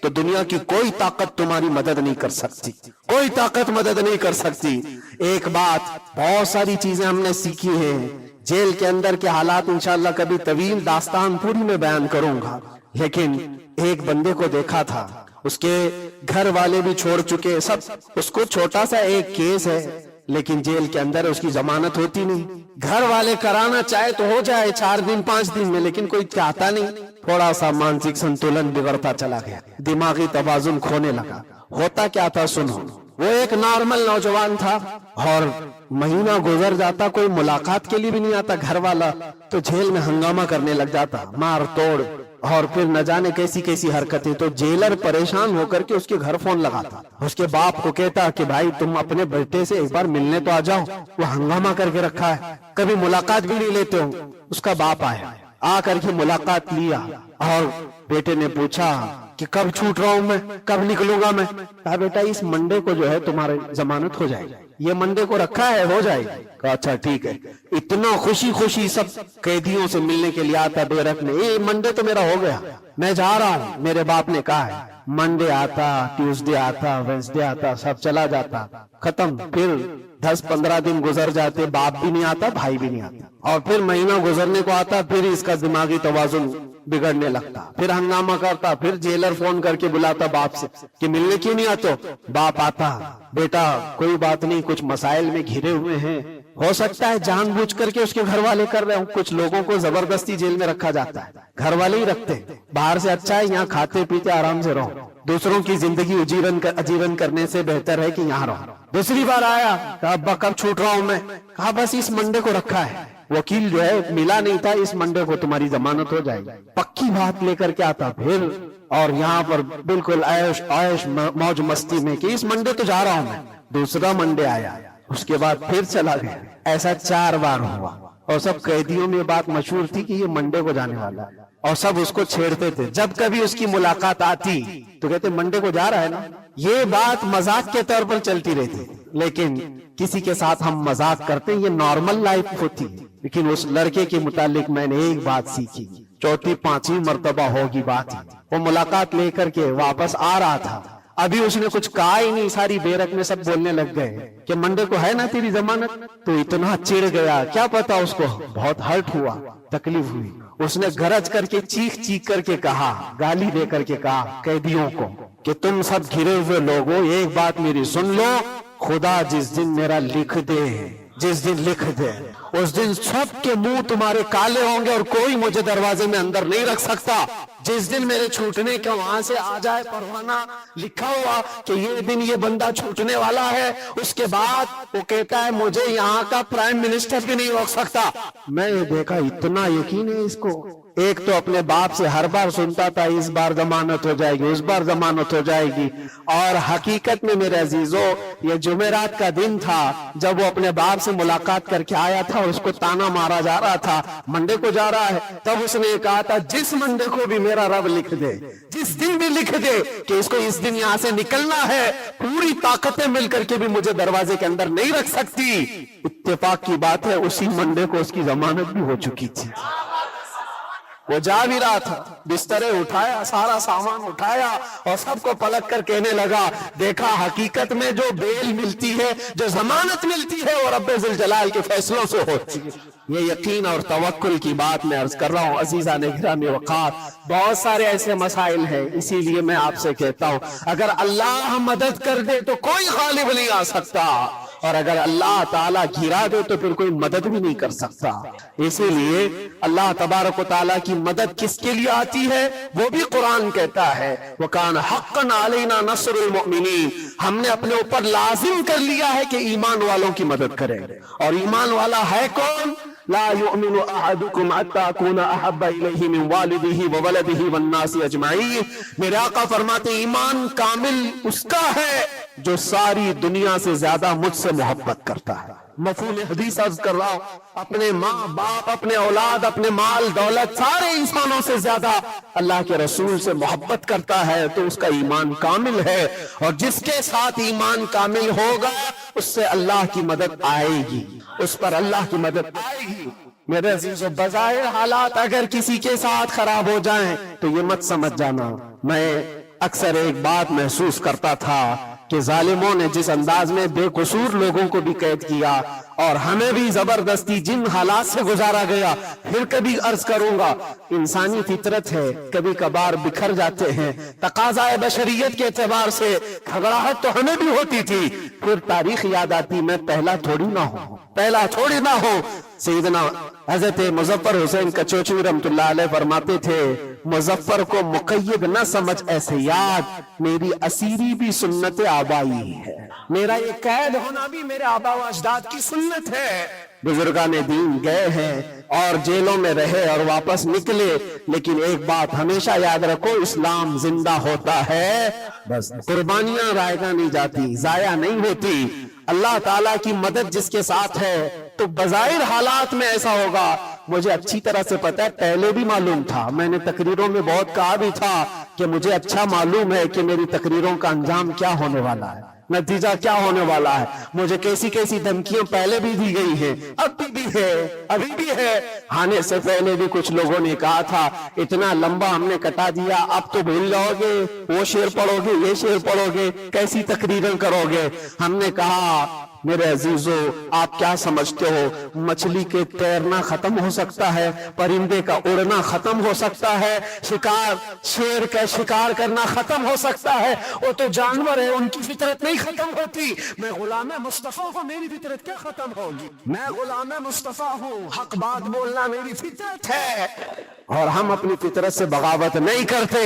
تو دنیا کی کوئی طاقت تمہاری مدد نہیں کر سکتی، کوئی طاقت مدد نہیں کر سکتی۔ ایک بات، بہت ساری چیزیں ہم نے سیکھی ہیں، جیل کے اندر کے حالات انشاءاللہ کبھی طویل داستان پوری میں بیان کروں گا، لیکن ایک بندے کو دیکھا تھا، اس کے گھر والے بھی چھوڑ چکے سب، اس کو چھوٹا سا ایک کیس ہے لیکن جیل کے اندر اس کی ضمانت ہوتی نہیں، گھر والے کرانا چاہے تو ہو جائے 4 دن 5 دن میں، لیکن کوئی چاہتا نہیں، تھوڑا سا مانسک سنتولن بگڑتا چلا گیا، دماغی توازن کھونے لگا۔ ہوتا کیا تھا سنو، وہ ایک نارمل نوجوان تھا اور مہینہ گزر جاتا کوئی ملاقات کے لیے بھی نہیں آتا گھر والا، تو جیل میں ہنگامہ کرنے لگ جاتا، مار توڑ اور پھر نہ جانے کیسی کیسی حرکتیں، تو جیلر پریشان ہو کر کے اس کے گھر فون لگاتا، اس کے باپ کو کہتا کہ بھائی تم اپنے بیٹے سے ایک بار ملنے تو آ جاؤ، وہ ہنگامہ کر کے رکھا ہے، کبھی ملاقات بھی نہیں لیتے ہو۔ اس کا باپ آیا، آ کر کے ملاقات لیا اور بیٹے نے پوچھا کہ کب چھوٹ رہا ہوں میں، کب نکلوں گا میں؟ کہا بیٹا اس منڈے کو جو ہے تمہاری ضمانت ہو جائے گی، یہ منڈے کو رکھا ہے ہو جائے گی۔ کہا اچھا ٹھیک ہے۔ اتنا خوشی خوشی سب قیدیوں سے ملنے کے لیے آتا بے رکھ نے، یہ منڈے تو میرا ہو گیا، میں جا رہا ہوں۔ میرے باپ نے کہا ہے منڈے آتا، ٹیوزڈے آتا، وینسڈے آتا، سب چلا جاتا، ختم۔ پھر 10-15 دن گزر جاتے، باپ بھی نہیں آتا، بھائی بھی نہیں آتا، اور پھر مہینہ گزرنے کو آتا، پھر اس کا دماغی توازن بگڑنے لگتا، پھر ہنگامہ کرتا، پھر جیلر فون کر کے بلاتا باپ سے کہ ملنے کیوں نہیں آتے؟ باپ آتا، بیٹا کوئی بات نہیں، کچھ مسائل میں گھرے ہوئے ہیں، ہو سکتا ہے جان بوجھ کر کے اس کے گھر والے کر رہے ہوں، کچھ لوگوں کو زبردستی جیل میں رکھا جاتا ہے، گھر والے ہی رکھتے، باہر سے اچھا ہے یہاں کھاتے پیتے آرام سے رہو، دوسروں کی زندگی اجیرن کرنے سے بہتر ہے کہ یہاں رہو۔ دوسری بار آیا، کہا ابا کب چھوٹ رہا ہوں میں؟ کہا بس اس منڈے کو رکھا ہے، وکیل جو ہے ملا نہیں تھا، اس منڈے کو تمہاری ضمانت ہو جائے گی۔ پکی بات لے کر کے آتا پھر، اور یہاں پر بالکل عیش موج مستی میں کہ اس منڈے تو جا رہا ہوں میں۔ دوسرا منڈے آیا، اس کے بعد پھر چلا گیا، ایسا 4 بار ہوا، اور سب قیدیوں میں بات مشہور تھی کہ یہ منڈے کو جانے والا ہے، اور سب اس کو چھیڑتے تھے، جب کبھی اس کی ملاقات آتی تو کہتے منڈے کو جا رہا ہے نا۔ یہ بات مذاق کے طور پر چلتی رہتی، لیکن کسی کے ساتھ ہم مذاق کرتے ہیں، یہ نارمل لائف ہوتی ہے، لیکن اس لڑکے کے متعلق میں نے ایک بات سیکھی، چوتھی پانچویں مرتبہ ہوگی بات، وہ ملاقات لے کر کے واپس آ رہا تھا، ابھی اس نے کچھ کہا ہی نہیں، ساری بیرک میں سب بولنے لگ گئے کہ منڈے کو ہے نا تیری ضمانت، تو اتنا چڑ گیا، کیا پتا اس کو بہت ہرٹ ہوا، تکلیف ہوئی، اس نے گرج کر کے چیخ چیخ کر کے کہا، گالی دے کر کے کہا قیدیوں کو کہ تم سب گھرے ہوئے لوگوں ایک بات میری سن لو، خدا جس دن میرا لکھ دے، جس دن لکھ دے اس دن سب کے منہ تمہارے کالے ہوں گے اور کوئی مجھے دروازے میں اندر نہیں رکھ سکتا، جس دن میرے چھوٹنے کا وہاں سے آ جائے پروانہ لکھا ہوا کہ یہ دن یہ بندہ چھوٹنے والا ہے، اس کے بعد وہ کہتا ہے مجھے یہاں کا پرائم منسٹر بھی نہیں روک سکتا۔ میں یہ دیکھا اتنا یقین ہے اس کو، ایک تو اپنے باپ سے ہر بار سنتا تھا اس بار ضمانت ہو جائے گی، اس بار ضمانت ہو جائے گی، اور حقیقت میں میرے عزیزو یہ جمعرات کا دن تھا جب وہ اپنے باپ سے ملاقات کر کے آیا تھا، اس کو تانا مارا جا رہا تھا، منڈے کو جا رہا ہے، تب اس نے کہا تھا جس منڈے کو بھی میرا رب لکھ دے، جس دن بھی لکھ دے کہ اس کو اس دن یہاں سے نکلنا ہے، پوری طاقتیں مل کر کے بھی مجھے دروازے کے اندر نہیں رکھ سکتی۔ اتفاق کی بات ہے اسی منڈے کو اس کی ضمانت بھی ہو چکی تھی، وہ جا بھی رہا تھا، بسترے اٹھایا، سارا سامان اٹھایا اور سب کو پلٹ کر کہنے لگا، دیکھا حقیقت میں جو بیل ملتی ہے، جو ضمانت ملتی ہے وہ رب ذوالجلال کے فیصلوں سے ہوتی ہے۔ یہ یقین اور توکل کی بات میں عرض کر رہا ہوں عزیزان گرامی وقار، بہت سارے ایسے مسائل ہیں، اسی لیے میں آپ سے کہتا ہوں اگر اللہ مدد کر دے تو کوئی غالب نہیں آ سکتا، اور اگر اللہ تعالیٰ گھرا دے تو پھر کوئی مدد بھی نہیں کر سکتا۔ اسی لیے اللہ تبارک و تعالیٰ کی مدد کس کے لیے آتی ہے وہ بھی قرآن کہتا ہے، وَكَانَ حَقًّا عَلَيْنَا نَصْرُ الْمُؤْمِنِينَ، ہم نے اپنے اوپر لازم کر لیا ہے کہ ایمان والوں کی مدد کریں، اور ایمان والا ہے کون؟ لا يؤمن احدكم حتى اكون احب اليه من والده وولده والناس اجمعين، میرے آقا فرماتے ایمان کامل اس کا ہے جو ساری دنیا سے زیادہ مجھ سے محبت کرتا ہے۔ مفہوم حدیث عرض کر رہا ہوں، اپنے ماں باپ، اپنے اولاد، اپنے مال دولت، سارے انسانوں سے زیادہ اللہ کے رسول سے محبت کرتا ہے تو اس کا ایمان کامل ہے، اور جس کے ساتھ ایمان کامل ہوگا اس سے اللہ کی مدد آئے گی، اس پر اللہ کی مدد آئے گی۔ میرے عزیزو بظاہر حالات اگر کسی کے ساتھ خراب ہو جائیں تو یہ مت سمجھ جانا، میں اکثر ایک بات محسوس کرتا تھا کہ ظالموں نے جس انداز میں بے قصور لوگوں کو بھی قید کیا اور ہمیں بھی زبردستی جن حالات سے گزارا گیا، پھر کبھی عرض کروں گا انسانی فطرت ہے، کبھی کبھار بکھر جاتے ہیں، تقاضائے بشریت کے اعتبار سے گھبراہٹ تو ہمیں بھی ہوتی تھی، پھر تاریخ یاد آتی میں پہلا تھوڑی نہ ہوں۔ سیدنا حضرت مظفر حسین کچوچوی رحمت اللہ علیہ فرماتے تھے، مظفر کو مقید نہ سمجھ ایسے یاد، میری اسیری بھی سنت آبائی ہے، میرا یہ قید ہونا بھی میرے آبا و اجداد کی سنت ہے۔ بزرگان دین گئے ہیں اور جیلوں میں رہے اور واپس نکلے، لیکن ایک بات ہمیشہ یاد رکھو، اسلام زندہ ہوتا ہے، بس قربانیاں رائگاں نہیں جاتی، ضائع نہیں ہوتی۔ اللہ تعالیٰ کی مدد جس کے ساتھ ہے تو بظاہر حالات میں ایسا ہوگا، مجھے اچھی طرح سے پتا ہے، پہلے بھی معلوم تھا، میں نے تقریروں میں بہت کہا بھی تھا کہ مجھے اچھا معلوم ہے کہ میری تقریروں کا انجام کیا ہونے والا ہے، نتیجہ کیا ہونے والا ہے، مجھے کیسی کیسی دھمکیاں پہلے بھی دی گئی ہیں، اب بھی ہے، ابھی بھی ہے، آنے سے پہلے بھی کچھ لوگوں نے کہا تھا اتنا لمبا ہم نے کٹا دیا، اب تو بھول جاؤ گے، وہ شعر پڑھو گے، یہ شعر پڑھو گے، کیسی تقریریں کرو گے۔ ہم نے کہا میرے عزیزو آپ کیا سمجھتے ہو، مچھلی کے تیرنا ختم ہو سکتا ہے، پرندے کا اڑنا ختم ہو سکتا ہے، شیر کا شکار کرنا ختم ہو سکتا ہے، وہ تو جانور ہے، ان کی فطرت نہیں ختم ہوتی۔ میں غلام مصطفیٰ ہوں، میری فطرت کیا ختم ہوگی؟ میں غلام مصطفیٰ ہوں، حق بات بولنا میری فطرت ہے، اور ہم اپنی فطرت سے بغاوت نہیں کرتے۔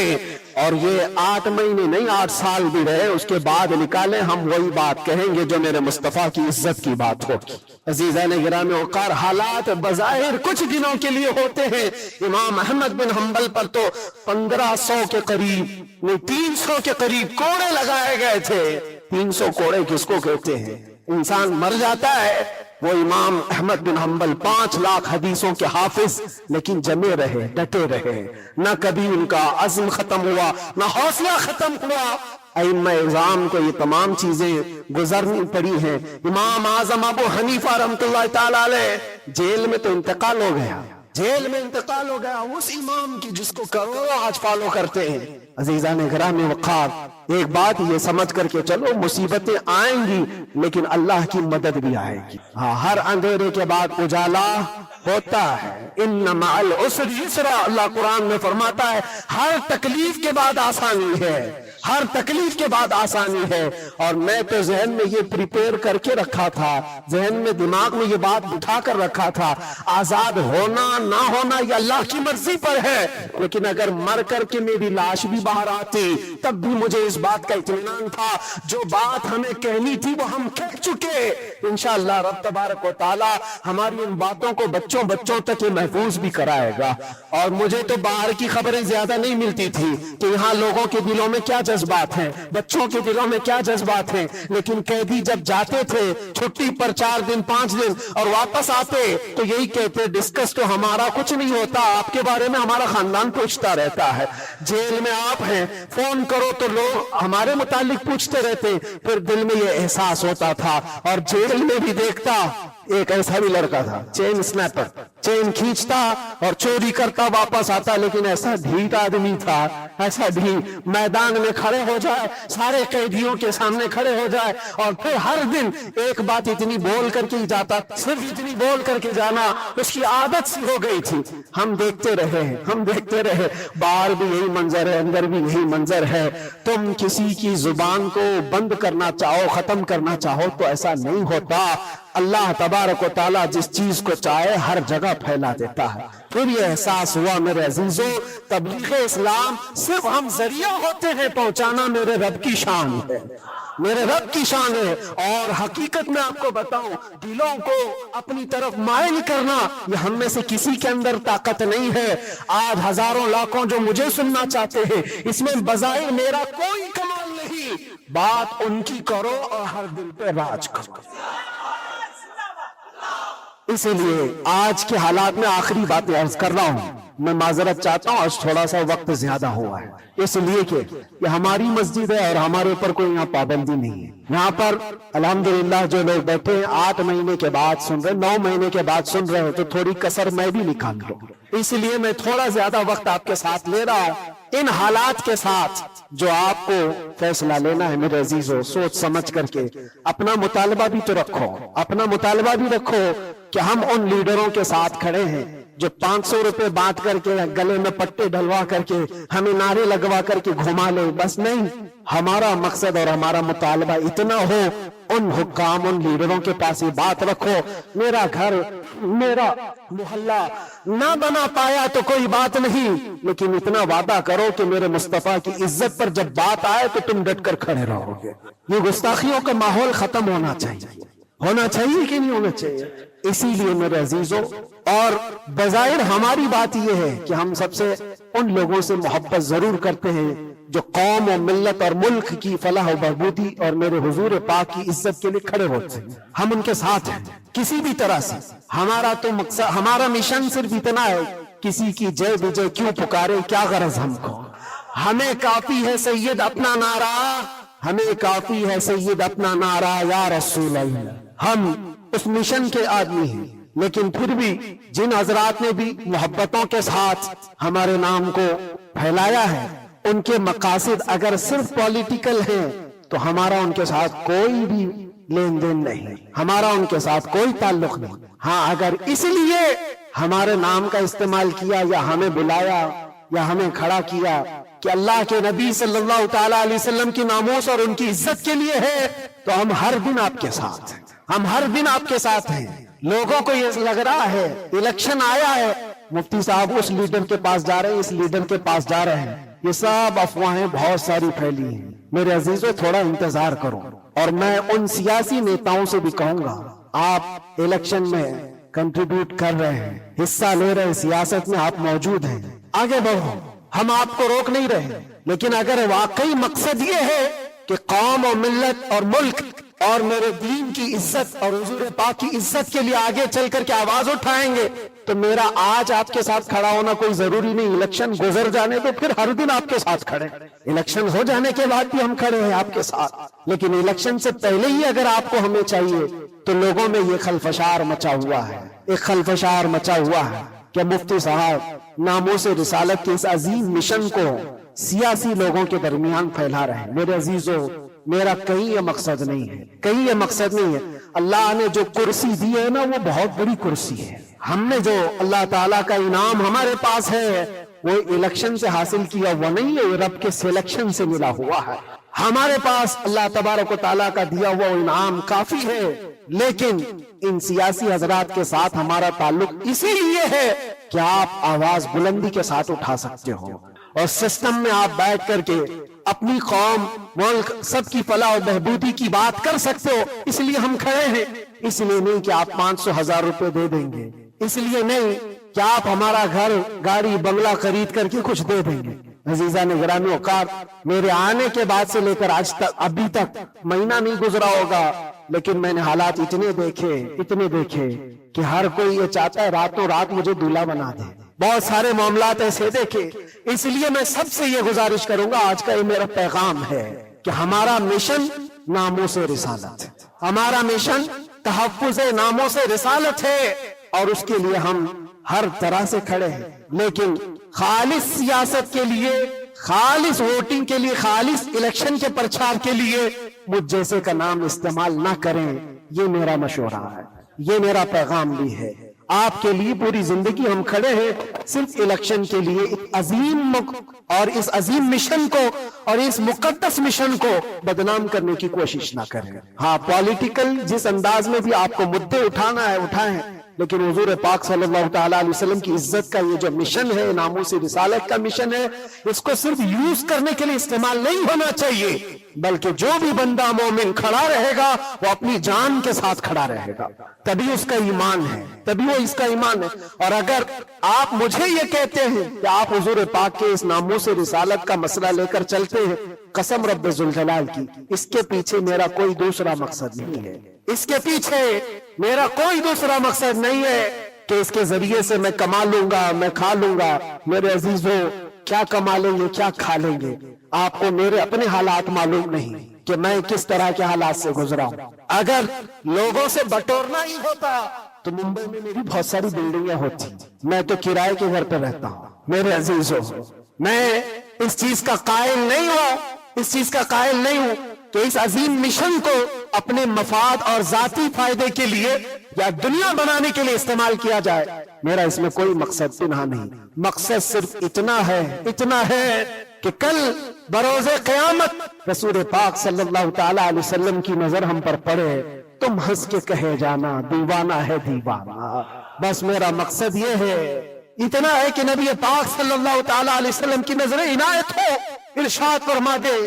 اور یہ 8 مہینے نہیں 8 سال بھی رہے، اس کے بعد نکالیں ہم وہی بات کہیں گے جو میرے مصطفیٰ کی عزت کی بات ہوگی۔ عزیزان گرامی وقار، حالات بظاہر کچھ دنوں کے لیے ہوتے ہیں۔ امام احمد بن حنبل پر تو 1500 کے قریب نہیں 300 کے قریب کوڑے لگائے گئے تھے۔ 300 کوڑے کس کو کہتے ہیں؟ انسان مر جاتا ہے، وہ امام احمد بن حنبل 5 لاکھ حدیثوں کے حافظ، لیکن جمے رہے، ڈٹے رہے، نہ کبھی ان کا عزم ختم ہوا، نہ حوصلہ ختم ہوا۔ ائمہ اعظام کو یہ تمام چیزیں گزرنی پڑی ہیں. امام اعظم ابو حنیفہ رحمۃ اللہ تعالی علیہ جیل میں تو انتقال ہو گیا، جیل میں انتقال ہو گیا اس امام کی جس کو کروڑوں آج فالو کرتے ہیں. عزیزان گرامی وقار، ایک بات یہ سمجھ کر کے چلو، مصیبتیں آئیں گی لیکن اللہ کی مدد بھی آئے گی. ہاں، ہر اندھیرے کے بعد اجالا ہوتا ہے. ان مع العسر یسرا، اللہ قرآن میں فرماتا ہے ہر تکلیف کے بعد آسانی ہے، ہر تکلیف کے بعد آسانی ہے. اور میں تو ذہن میں یہ پریپیئر کر کے رکھا تھا، ذہن میں دماغ میں یہ بات بٹھا کر رکھا تھا، آزاد ہونا نہ ہونا یہ اللہ کی مرضی پر ہے، لیکن اگر مر کر کے میری لاش بھی باہر آتی تب بھی مجھے اس بات کا اطمینان تھا جو بات ہمیں کہنی تھی وہ ہم کہہ چکے. انشاءاللہ رب تبارک و تعالی ہماری ان باتوں کو بچوں تک یہ محفوظ بھی کرائے گا. اور مجھے تو باہر کی خبریں زیادہ نہیں ملتی تھی کہ یہاں لوگوں کے دلوں میں کیا جذبات ہیں، بچوں کے دلوں میں کیا جذبات ہیں، لیکن قیدی جب جاتے تھے چھٹی پر 4 دن 5 دن اور واپس آتے تو یہی کہتے ڈسکس تو ہمارا کچھ نہیں ہوتا، آپ کے بارے میں ہمارا خاندان پوچھتا رہتا ہے. جیل میں آپ ہیں، فون کرو تو لوگ ہمارے متعلق پوچھتے رہتے. پھر دل میں یہ احساس ہوتا تھا. اور جیل میں بھی دیکھتا ایک ایسا بھی لڑکا تھا چین سنیپر، چین کھینچتا اور چوری کرتا واپس آتا، لیکن ایسا ڈھیٹ آدمی تھا، ایسا ڈھیٹ، میدان میں کھڑے ہو جائے، سارے قیدیوں کے سامنے کھڑے ہو جائے اور پھر ہر دن ایک بات اتنی بول کر کے جاتا، صرف اتنی بول کر کے جانا اس کی عادت سی ہو گئی تھی. ہم دیکھتے رہے، باہر بھی یہی منظر ہے، اندر بھی یہی منظر ہے. تم کسی کی زبان کو بند کرنا چاہو، ختم کرنا چاہو تو ایسا نہیں ہوتا. اللہ تبارک و تعالیٰ جس چیز کو چاہے ہر جگہ پھیلا دیتا ہے. پھر یہ احساس ہوا میرے عزیزوں، تبلیغ اسلام صرف ہم ذریعہ ہوتے ہیں پہنچانا، میرے رب کی شان ہے، میرے رب کی شان ہے. اور حقیقت میں آپ کو بتاؤں، دلوں کو اپنی طرف مائل کرنا یہ ہم میں سے کسی کے اندر طاقت نہیں ہے. آج ہزاروں لاکھوں جو مجھے سننا چاہتے ہیں، اس میں بظاہر میرا کوئی کمال نہیں. بات ان کی کرو اور ہر دل پہ راج کرو. اسی لیے آج کے حالات میں آخری بات عرض کر رہا ہوں، میں معذرت چاہتا ہوں آج تھوڑا سا وقت زیادہ ہوا ہے، اس لیے کہ یہ ہماری مسجد ہے اور ہمارے اوپر کوئی یہاں پابندی نہیں ہے. یہاں پر الحمدللہ جو لوگ بیٹھے ہیں 8 مہینے کے بعد سن رہے، 9 مہینے کے بعد سن رہے، تو تھوڑی کسر میں بھی نکال لوں. اس لیے میں تھوڑا زیادہ وقت آپ کے ساتھ لے رہا ہوں. ان حالات کے ساتھ جو آپ کو فیصلہ لینا ہے میرے عزیزوں، سوچ سمجھ کر کے اپنا مطالبہ بھی تو رکھو، اپنا مطالبہ بھی رکھو کہ ہم ان لیڈروں کے ساتھ کھڑے ہیں جو 500 روپے بانٹ کر کے گلے میں پٹے ڈلوا کر کے ہمیں نعرے لگوا کر کے گھما لے. بس نہیں، ہمارا مقصد اور ہمارا مطالبہ اتنا ہو، ان حکام، ان لیڈروں کے پاس یہ بات رکھو، میرا گھر، میرا محلہ نہ بنا پایا تو کوئی بات نہیں، لیکن اتنا وعدہ کرو کہ میرے مصطفیٰ کی عزت پر جب بات آئے تو تم ڈٹ کر کھڑے رہو گے. یہ گستاخیوں کا ماحول ختم ہونا چاہیے، ہونا چاہیے کہ نہیں ہونا چاہیے. اسی لیے میرے عزیزوں، اور بظاہر ہماری بات یہ ہے کہ ہم سب سے ان لوگوں سے محبت ضرور کرتے ہیں جو قوم و ملت اور ملک کی فلاح و بہبودی اور میرے حضور پاک کی عزت کے لیے کھڑے ہوتے ہیں. ہم ان کے ساتھ ہیں کسی بھی طرح سے. ہمارا تو مقصد، ہمارا مشن صرف اتنا ہے، کسی کی جے بجے کیوں پکارے، کیا غرض ہم کو. ہمیں کافی ہے سید اپنا نعرہ، ہمیں کافی ہے سید اپنا نعرہ یا رسول اللہ. ہم اس مشن کے آدمی ہیں، لیکن پھر بھی جن حضرات نے بھی محبتوں کے ساتھ ہمارے نام کو پھیلایا ہے، ان کے مقاصد اگر صرف پولیٹیکل ہیں تو ہمارا ان کے ساتھ کوئی بھی لین دین نہیں، ہمارا ان کے ساتھ کوئی تعلق نہیں. ہاں، اگر اس لیے ہمارے نام کا استعمال کیا یا ہمیں بلایا یا ہمیں کھڑا کیا کہ اللہ کے نبی صلی اللہ تعالی علیہ وسلم کی ناموس اور ان کی عزت کے لیے ہے، تو ہم ہر دن آپ کے ساتھ ہیں، ہم ہر دن آپ کے ساتھ ہیں. لوگوں کو یہ لگ رہا ہے الیکشن آیا ہے، مفتی صاحب اس لیڈر کے پاس جا رہے ہیں، اس لیڈر کے پاس جا رہے ہیں، یہ سب افواہیں بہت ساری پھیلی ہیں. میرے عزیزوں، تھوڑا انتظار کرو. اور میں ان سیاسی نیتاؤں سے بھی کہوں گا، آپ الیکشن میں کنٹریبیوٹ کر رہے ہیں، حصہ لے رہے ہیں، سیاست میں آپ موجود ہیں، آگے بڑھو، ہم آپ کو روک نہیں رہے. لیکن اگر واقعی مقصد یہ ہے کہ قوم و ملت اور ملک اور میرے دین کی عزت اور حضور پاک کی عزت کے لیے آگے چل کر کے آواز اٹھائیں گے، تو میرا آج آپ کے ساتھ کھڑا ہونا کوئی ضروری نہیں، الیکشن گزر جانے تو پھر ہر دن آپ کے ساتھ کھڑے، الیکشن ہو جانے کے بعد بھی ہم کھڑے ہیں آپ کے ساتھ، لیکن الیکشن سے پہلے ہی اگر آپ کو ہمیں چاہیے تو لوگوں میں یہ خلفشار مچا ہوا ہے، ایک خلفشار مچا ہوا ہے کہ مفتی صاحب ناموس رسالت کے اس عظیم مشن کو سیاسی لوگوں کے درمیان پھیلا رہے ہیں۔ میرے عزیزو، میرا کہیں یہ مقصد نہیں ہے، کہیں یہ مقصد نہیں ہے۔ اللہ نے جو کرسی دی ہے نا وہ بہت بڑی کرسی ہے، ہم نے جو اللہ تعالیٰ کا انعام ہمارے پاس ہے وہ الیکشن سے حاصل کیا ہوا نہیں ہے، وہ رب کے سلیکشن سے ملا ہوا ہے۔ ہمارے پاس اللہ تبارک و تعالیٰ کا دیا ہوا انعام کافی ہے، لیکن ان سیاسی حضرات کے ساتھ ہمارا تعلق اسی لیے ہے کہ آپ آواز بلندی کے ساتھ اٹھا سکتے ہو اور سسٹم میں آپ بیٹھ کر کے اپنی قوم، ملک، سب کی فلاح و بہبودی کی بات کر سکتے ہو۔ اس لیے ہم کھڑے ہیں، اس لیے نہیں کہ آپ 500,000 روپے دے دیں گے، اس لیے نہیں کہ آپ ہمارا گھر، گاڑی، بنگلہ خرید کر کے کچھ دے دیں گے۔ عزیزان گرامی اوقات، میرے آنے کے بعد سے لے کر آج تک، ابھی تک مہینہ نہیں گزرا ہوگا، لیکن میں نے حالات اتنے دیکھے کہ ہر کوئی یہ چاہتا ہے راتوں رات مجھے دولہا بنا دے۔ بہت سارے معاملات ایسے دیکھے، اس لیے میں سب سے یہ گزارش کروں گا، آج کا یہ میرا پیغام ہے کہ ہمارا مشن ناموس رسالت، ہمارا مشن تحفظ ناموس رسالت ہے، اور اس کے لیے ہم ہر طرح سے کھڑے ہیں، لیکن خالص سیاست کے لیے، خالص ووٹنگ کے لیے، خالص الیکشن کے پرچار کے لیے مجھ جیسے کا نام استعمال نہ کریں، یہ میرا مشورہ ہے، یہ میرا پیغام بھی ہے۔ آپ کے لیے پوری زندگی ہم کھڑے ہیں صرف الیکشن کے لیے، ایک عظیم اور اس عظیم مشن کو اور اس مقدس مشن کو بدنام کرنے کی کوشش نہ کریں۔ ہاں، پولیٹیکل جس انداز میں بھی آپ کو مدعے اٹھانا ہے اٹھائیں، لیکن حضور پاک صلی اللہ تعالیٰ علیہ وسلم کی عزت کا یہ جو مشن ہے، ناموس رسالت کا مشن ہے، اس کو صرف یوز کرنے کے لیے استعمال نہیں ہونا چاہیے، بلکہ جو بھی بندہ مومن کھڑا رہے گا وہ اپنی جان کے ساتھ کھڑا رہے گا، تبھی اس کا ایمان ہے، تبھی وہ اس کا ایمان ہے۔ اور اگر آپ مجھے یہ کہتے ہیں کہ آپ حضور پاک کے اس ناموس رسالت کا مسئلہ لے کر چلتے ہیں، قسم رب ذوالجلال کی، اس کے پیچھے میرا کوئی دوسرا مقصد نہیں ہے، اس کے پیچھے میرا کوئی دوسرا مقصد نہیں ہے کہ اس کے ذریعے سے میں کما لوں گا، میں کھا لوں گا۔ میرے عزیزوں، کیا کما لیں گے، کیا کھا لیں گے؟ آپ کو میرے اپنے حالات معلوم نہیں کہ میں کس طرح کے حالات سے گزرا ہوں۔ اگر لوگوں سے بٹورنا ہی ہوتا تو ممبئی میں میری بہت ساری بلڈنگیں ہوتی، میں تو کرائے کے گھر پہ رہتا ہوں۔ میرے عزیزوں، میں اس چیز کا قائل نہیں ہوں کہ اس عظیم مشن کو اپنے مفاد اور ذاتی فائدے کے لیے یا دنیا بنانے کے لیے استعمال کیا جائے۔ میرا اس میں کوئی مقصد پنہا نہیں، مقصد صرف اتنا ہے کہ کل بروز قیامت رسول پاک صلی اللہ تعالی علیہ وسلم کی نظر ہم پر پڑے، تم ہنس کے کہے جانا دیوانہ ہے دیوانہ۔ بس میرا مقصد یہ ہے، اتنا ہے کہ نبی پاک صلی اللہ تعالی علیہ وسلم کی نظر عنایت ہو، ارشاد فرما دے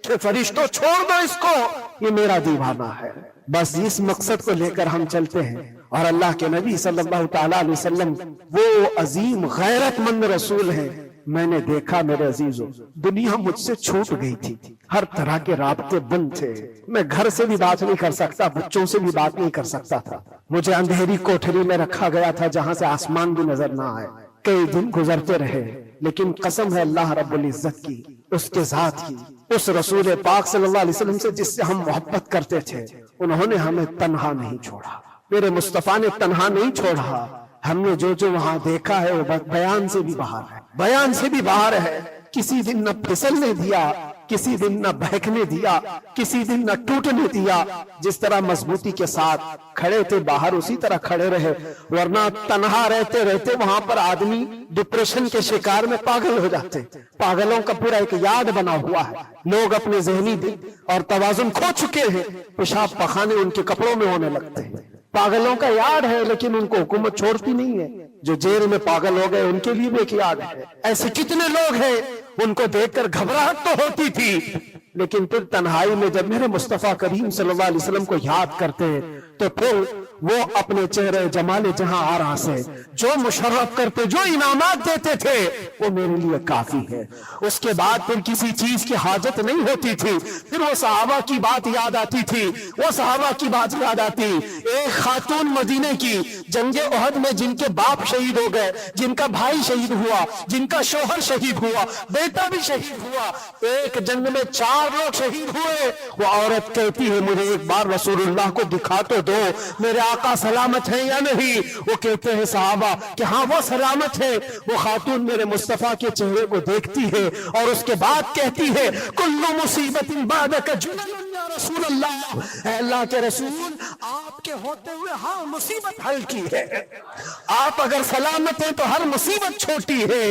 کہ فرشتوں چھوڑ دو اس کو، یہ میرا دیوانہ ہے۔ بس اس مقصد کو لے کر ہم چلتے ہیں، اور اللہ کے نبی صلی اللہ تعالی علیہ وسلم وہ عظیم غیرت مند رسول ہیں۔ میں نے دیکھا میرے عزیزوں، دنیا مجھ سے چھوٹ گئی تھی، ہر طرح کے رابطے بند تھے، میں گھر سے بھی بات نہیں کر سکتا، بچوں سے بھی بات نہیں کر سکتا تھا، مجھے اندھیری کوٹھری میں رکھا گیا تھا جہاں سے آسمان بھی نظر نہ آئے۔ کئی دن گزرتے رہے، لیکن قسم ہے اللہ رب العزت کی، اس کے ذات کی، اس رسول پاک صلی اللہ علیہ وسلم سے جس سے ہم محبت کرتے تھے، انہوں نے ہمیں تنہا نہیں چھوڑا، میرے مصطفیٰ نے تنہا نہیں چھوڑا۔ ہم نے جو وہاں دیکھا ہے وہ بیان سے بھی باہر ہے، کسی دن نہ پھسلنے دیا، کسی دن نہ بہکنے دیا، کسی دن نہ ٹوٹنے دیا۔ جس طرح مضبوطی کے ساتھ کھڑے تھے باہر، اسی طرح کھڑے رہے، ورنہ تنہا رہتے وہاں پر آدمی ڈپریشن کے شکار میں پاگل ہو جاتے۔ پاگلوں کا پورا ایک یاد بنا ہوا ہے، لوگ اپنے ذہنی دل اور توازن کھو چکے ہیں، پیشاب پخانے ان کے کپڑوں میں ہونے لگتے ہیں۔ پاگلوں کا یاد ہے، لیکن ان کو حکومت چھوڑتی نہیں ہے۔ جو جیل میں پاگل ہو گئے ان کے لیے بھی ایک یاد ہے۔ ایسے کتنے لوگ ہیں، ان کو دیکھ کر گھبراہٹ تو ہوتی تھی، لیکن پھر تنہائی میں جب میرے مصطفیٰ کریم صلی اللہ علیہ وسلم کو یاد کرتے تو پھر وہ اپنے چہرے جمال جہاں آرا سے جو مشرف کرتے، جو انعامات دیتے تھے، وہ میرے لیے کافی ہے۔ اس کے بعد پھر کسی چیز کی حاجت نہیں ہوتی تھی، پھر وہ صحابہ کی بات یاد آتی تھی، وہ صحابہ کی بات یاد آتی۔ ایک خاتون مدینے کی جنگ احد میں جن کے باپ شہید ہو گئے، جن کا بھائی شہید ہوا، جن کا شوہر شہید ہوا، بیٹا بھی شہید ہوا، ایک جنگ میں 4 لوگ شہید ہوئے، وہ عورت کہتی ہے مجھے ایک بار رسول اللہ کو دکھا تو دو، میرے آقا سلامت ہیں یا نہیں؟ وہ کہتے ہیں صحابہ کہ ہاں وہ سلامت ہے۔ وہ خاتون میرے مصطفیٰ کے چہرے کو دیکھتی ہے اور اس کے بعد کہتی ہے کل مصیبت بعدک جلل یا رسول اللہ، اے اللہ کے رسول، آپ کے ہوتے ہوئے ہر مصیبت حل کی ہے، آپ اگر سلامت ہیں تو ہر مصیبت چھوٹی ہے۔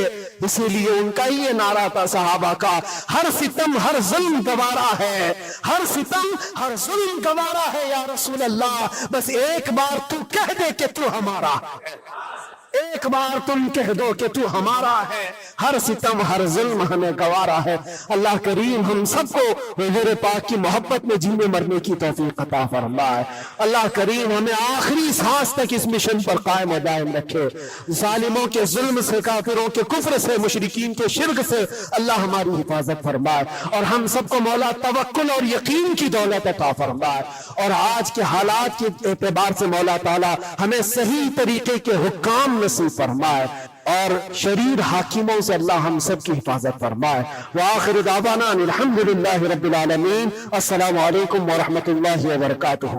اسی لیے ان کا یہ نعرہ تھا صحابہ کا، ہر ستم ہر ظلم گوارا ہے، ہر ستم ہر ظلم گوارا ہے یا رسول اللہ، بس ایک بار تو کہہ دے کہ تو ہمارا ہے، ایک بار تم کہہ دو کہ تو ہمارا ہے، ہر ستم ہر ظلم ہمیں گوارا ہے۔ اللہ کریم ہم سب کو حضور پاک کی محبت میں جینے مرنے کی توفیق عطا فرمائے۔ اللہ کریم ہمیں آخری سانس تک اس مشن پر قائم و دائم رکھے۔ ظالموں کے ظلم سے، کافروں کے کفر سے، مشرکین کے شرک سے اللہ ہماری حفاظت فرمائے، اور ہم سب کو مولا توکل اور یقین کی دولت عطا فرمائے، اور آج کے حالات کے اعتبار سے مولا تعالی ہمیں صحیح طریقے کے حکام نصیب فرمائے، اور شریر حاکموں سے اللہ ہم سب کی حفاظت فرمائے۔ وآخر دعوانا الحمدللہ رب العالمین۔ السلام علیکم ورحمۃ اللہ وبرکاتہ۔